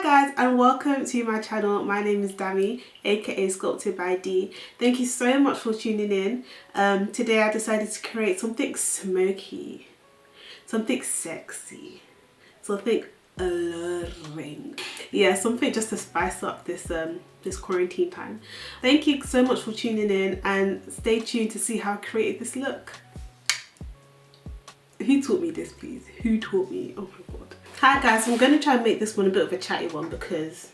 guys and welcome to my channel. My name is Dami, aka SculptedbyD. Thank you so much for tuning in. Today I decided to create something smoky, something sexy, something alluring. Yeah, something just to spice up this this quarantine time. Thank you so much for tuning in and stay tuned to see how I created this look. Who taught me this, please? Who taught me? Oh my god. Hi guys, I'm going to try and make this one a bit of a chatty one because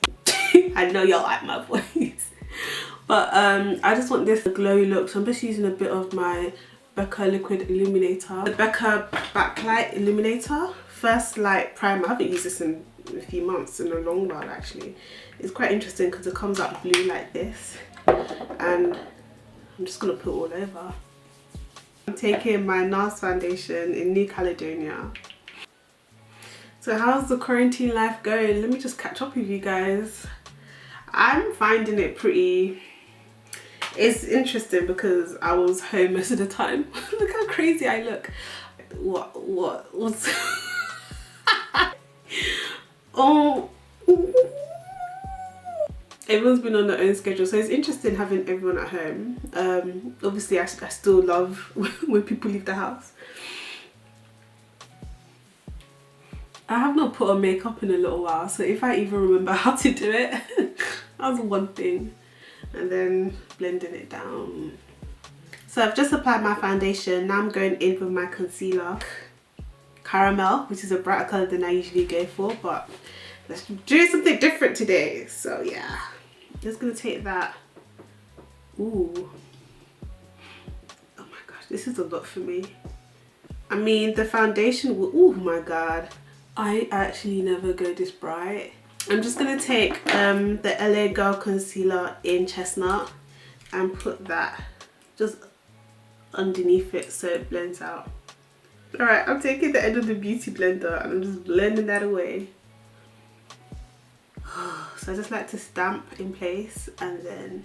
I know y'all like my voice. But I just want this glowy look, so I'm just using a bit of my Becca Liquid Illuminator. The Becca Backlight Illuminator. First Light Primer. I haven't used this in a few months, in a long while actually. It's quite interesting because it comes out blue like this. And I'm just going to put it all over. I'm taking my NARS foundation in New Caledonia. So how's the quarantine life going? Let me just catch up with you guys. I'm finding it pretty... It's interesting because I was home most of the time. Look how crazy I look. What's... Oh... Everyone's been on their own schedule, so it's interesting having everyone at home. Obviously I still love when people leave the house. I have not put on makeup in a little while, so if I even remember how to do it, that's one thing. And then blending it down. So I've just applied my foundation. Now I'm going in with my concealer. Caramel, which is a brighter colour than I usually go for, but let's do something different today. So yeah, just gonna take that. Ooh. Oh my gosh, this is a lot for me. I mean, the foundation will, oh my god. I actually never go this bright. I'm just gonna take the LA Girl concealer in Chestnut and put that just underneath it so it blends out. Alright, I'm taking the end of the beauty blender and I'm just blending that away. So I just like to stamp in place and then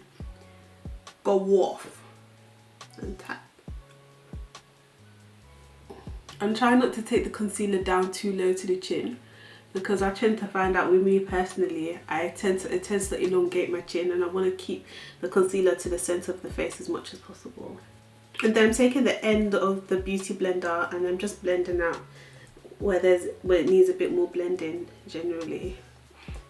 go off and tap. I'm trying not to take the concealer down too low to the chin because I tend to find out with me personally, it tends to elongate my chin, and I want to keep the concealer to the centre of the face as much as possible. And then I'm taking the end of the beauty blender and I'm just blending out where it needs a bit more blending generally.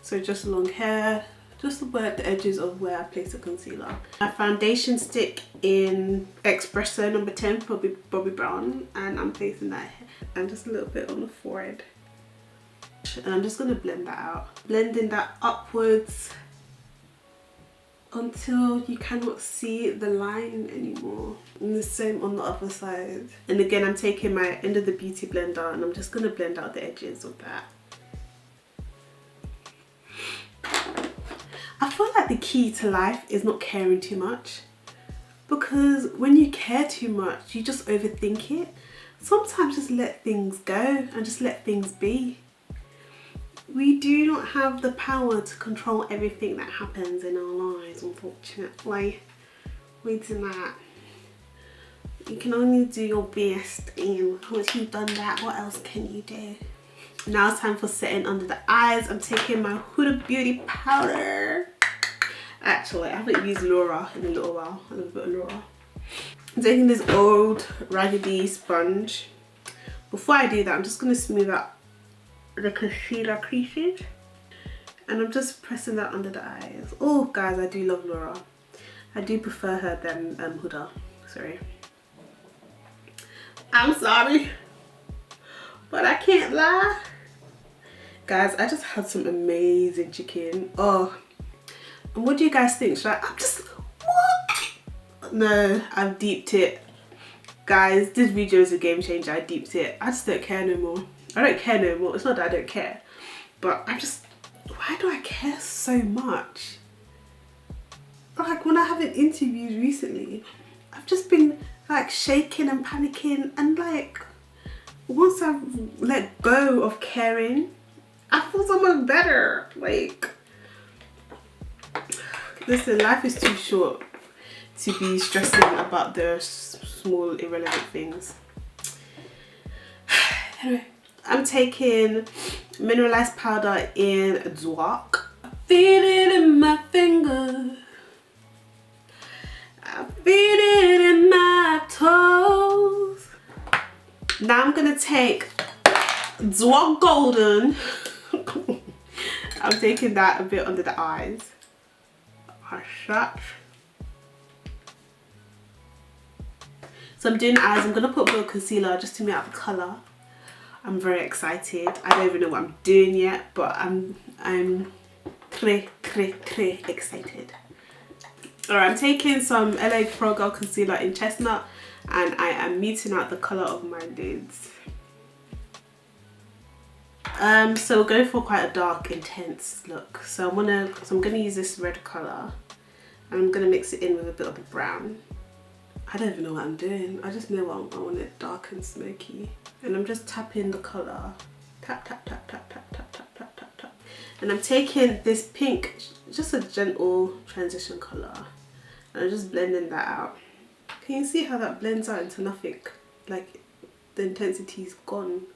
So just along here, just where the edges of where I place the concealer. My foundation stick in Espresso number 10, Bobbi Brown, and I'm placing that here and just a little bit on the forehead. And I'm just going to blend that out. Blending that upwards until you cannot see the line anymore. And the same on the other side. And again, I'm taking my end of the beauty blender and I'm just going to blend out the edges of that. I feel like the key to life is not caring too much, because when you care too much you just overthink it. Sometimes just let things go and just let things be. We do not have the power to control everything that happens in our lives, unfortunately. Once you can only do your best, and once you've done that, what else can you do? Now it's time for setting under the eyes. I'm taking my Huda Beauty powder. Actually, I haven't used Laura in a little while. A little bit of Laura. I'm taking this old raggedy sponge. Before I do that, I'm just going to smooth out the concealer creases. And I'm just pressing that under the eyes. Oh, guys, I do love Laura. I do prefer her than Huda. Sorry. I'm sorry, but I can't lie. Guys, I just had some amazing chicken. Oh, and what do you guys think? Should I'm just, what? No, I've deeped it. Guys, this video is a game changer. I deeped it. I just don't care no more. I don't care no more. It's not that I don't care, but I'm just, why do I care so much? Like when I have an interview recently, I've just been like shaking and panicking, and like once I've let go of caring, I feel so much better. Like, listen, life is too short to be stressing about the small irrelevant things. Anyway, I'm taking mineralized powder in Zwak. I feel it in my finger. I feel it in my toes. Now I'm gonna take Zwak Golden. I'm taking that a bit under the eyes. So I'm doing eyes. I'm gonna put a bit of concealer just to make out the colour. I'm very excited. I don't even know what I'm doing yet, but I'm excited. Alright, I'm taking some LA Pro Girl concealer in Chestnut, and I am muting out the colour of my lids. So we're going for quite a dark, intense look. So I'm gonna use this red colour, and I'm gonna mix it in with a bit of the brown. I don't even know what I'm doing. I just know I want it dark and smoky. And I'm just tapping the colour. Tap, tap, tap, tap, tap, tap, tap, tap, tap, tap. And I'm taking this pink, just a gentle transition colour, and I'm just blending that out. Can you see how that blends out into nothing? Like the intensity's gone.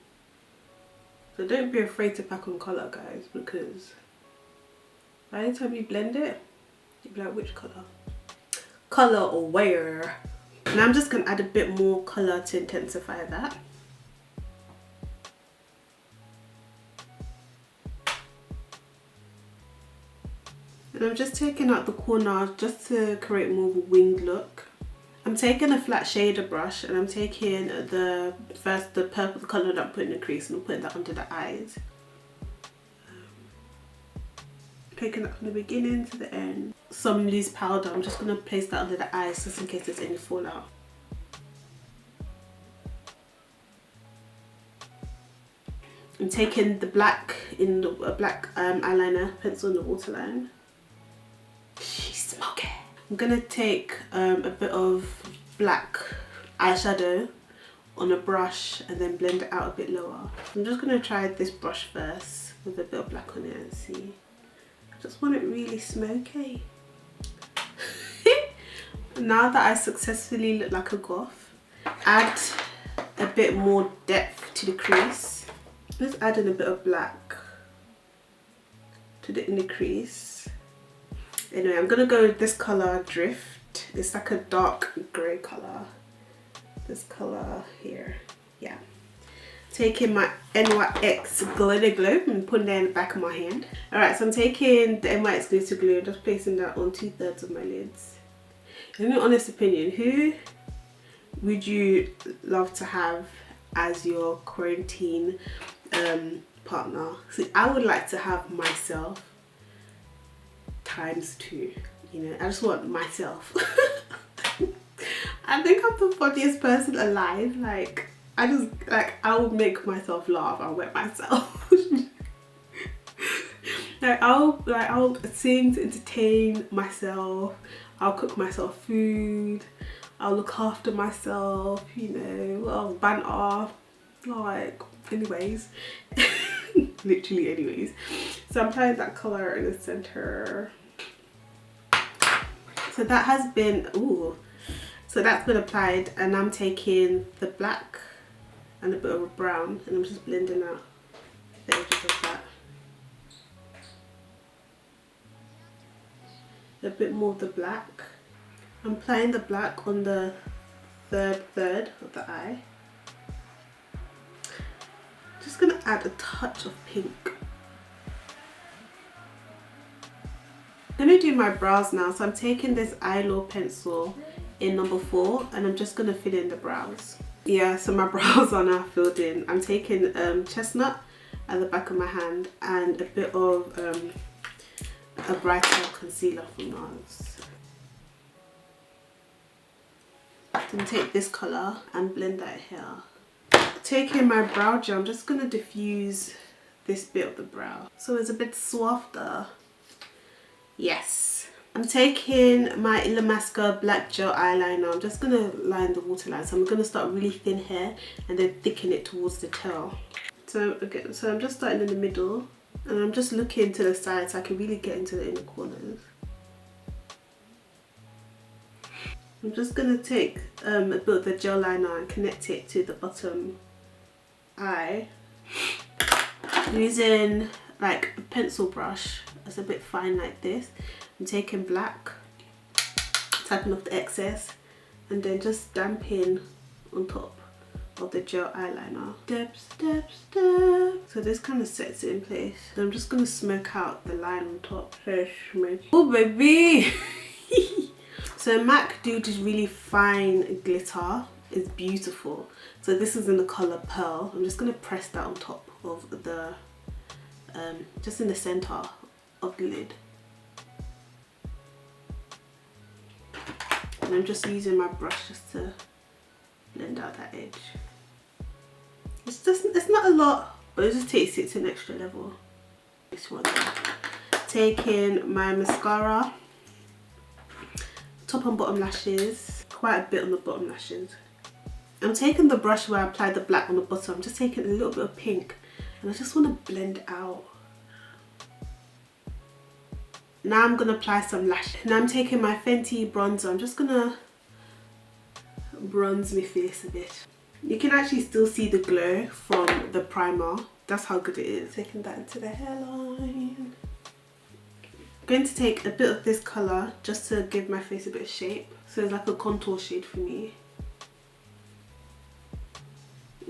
So don't be afraid to pack on colour, guys, because by the time you blend it, you'll be like, which colour? Colour or where? And I'm just going to add a bit more colour to intensify that. And I'm just taking out the corner just to create more of a winged look. I'm taking a flat shader brush, and I'm taking the purple colour that I'm putting in the crease, and I'm putting that under the eyes. Taking that from the beginning to the end. Some loose powder, I'm just going to place that under the eyes just in case there's any fallout. I'm taking the black in the black eyeliner pencil in the waterline. She's smoky. I'm gonna take a bit of black eyeshadow on a brush and then blend it out a bit lower. I'm just gonna try this brush first with a bit of black on it and see. I just want it really smoky. Now that I successfully look like a goth, add a bit more depth to the crease. Let's add in a bit of black in the crease. Anyway, I'm gonna go with this colour, Drift. It's like a dark grey colour. This colour here, yeah. Taking my NYX Glitter Glue and putting that in the back of my hand. Alright, so I'm taking the NYX Glitter Glue and just placing that on 2/3 of my lids. In your honest opinion, who would you love to have as your quarantine partner? See, I would like to have myself ×2, you know. I just want myself. I think I'm the funniest person alive. Like, I would make myself laugh. I'll wet myself. I'll sing to entertain myself. I'll cook myself food. I'll look after myself, you know. I'll banter, like, anyways. Literally anyways. So I'm applying that colour in the centre. So that has been, so that's been applied, and I'm taking the black and a bit of a brown, and I'm just blending out the edges of that. A bit more of the black. I'm applying the black on the third of the eye. Just gonna add a touch of pink. I'm gonna do my brows now, so I'm taking this eyelaw pencil in number 4, and I'm just gonna fill in the brows. Yeah, so my brows are now filled in. I'm taking Chestnut at the back of my hand and a bit of a brighter concealer from NARS. Then take this colour and blend that here. Taking my brow gel, I'm just gonna diffuse this bit of the brow so it's a bit softer. Yes. I'm taking my Illamasqua black gel eyeliner. I'm just gonna line the waterline. So I'm gonna start really thin here and then thicken it towards the tail. So again, so I'm just starting in the middle, and I'm just looking to the side so I can really get into the inner corners. I'm just gonna take a bit of the gel liner and connect it to the bottom eye. Using like a pencil brush, it's a bit fine like this. I'm taking black, tapping off the excess, and then just damping on top of the gel eyeliner. Step, step, step. So this kind of sets it in place. So I'm just gonna smoke out the line on top. Very smoky. Oh baby! So MAC do this really fine glitter. It's beautiful. So this is in the colour Pearl. I'm just gonna press that on top of the, just in the center of the lid. And I'm just using my brush just to blend out that edge. It's not a lot, but it just takes it to an extra level. This one there. Taking my mascara, top and bottom lashes, quite a bit on the bottom lashes. I'm taking the brush where I applied the black on the bottom. I'm just taking a little bit of pink and I just want to blend it out. Now I'm going to apply some lash. Now I'm taking my Fenty bronzer. I'm just going to bronze my face a bit. You can actually still see the glow from the primer. That's how good it is. Taking that into the hairline. I'm going to take a bit of this colour just to give my face a bit of shape. So it's like a contour shade for me.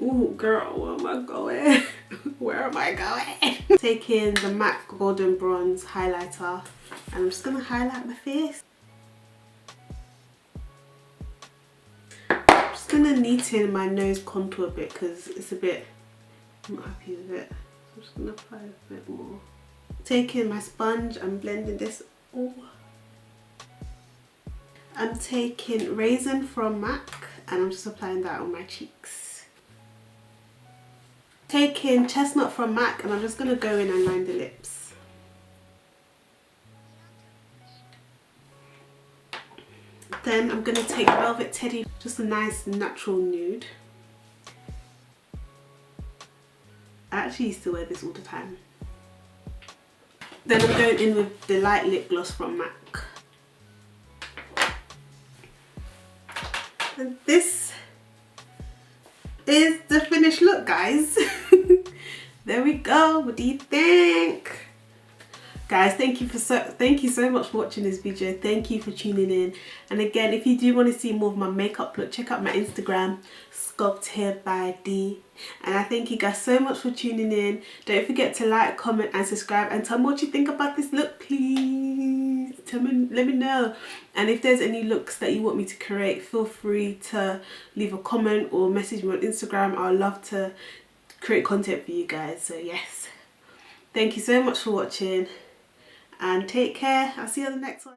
Ooh girl, where am I going? Where am I going? Taking the MAC Golden Bronze highlighter and I'm just going to highlight my face. I'm just going to neaten my nose contour a bit because it's a bit, I'm not happy with it. So I'm just going to apply a bit more. Taking my sponge and blending this. Oh. I'm taking Raisin from MAC and I'm just applying that on my cheeks. Taking Chestnut from MAC and I'm just going to go in and line the lips. Then I'm going to take Velvet Teddy, just a nice natural nude. I actually used to wear this all the time. Then I'm going in with the light lip gloss from MAC. And this is the finished look, guys. There we go. What do you think? Guys, thank you so much for watching this video. Thank you for tuning in. And again, if you do want to see more of my makeup look, check out my Instagram, SculptedbyD. And I thank you guys so much for tuning in. Don't forget to like, comment and subscribe and tell me what you think about this look, please. Let me know. And if there's any looks that you want me to create, feel free to leave a comment or message me on Instagram. I'd love to create content for you guys. So yes, thank you so much for watching and take care. I'll see you on the next one.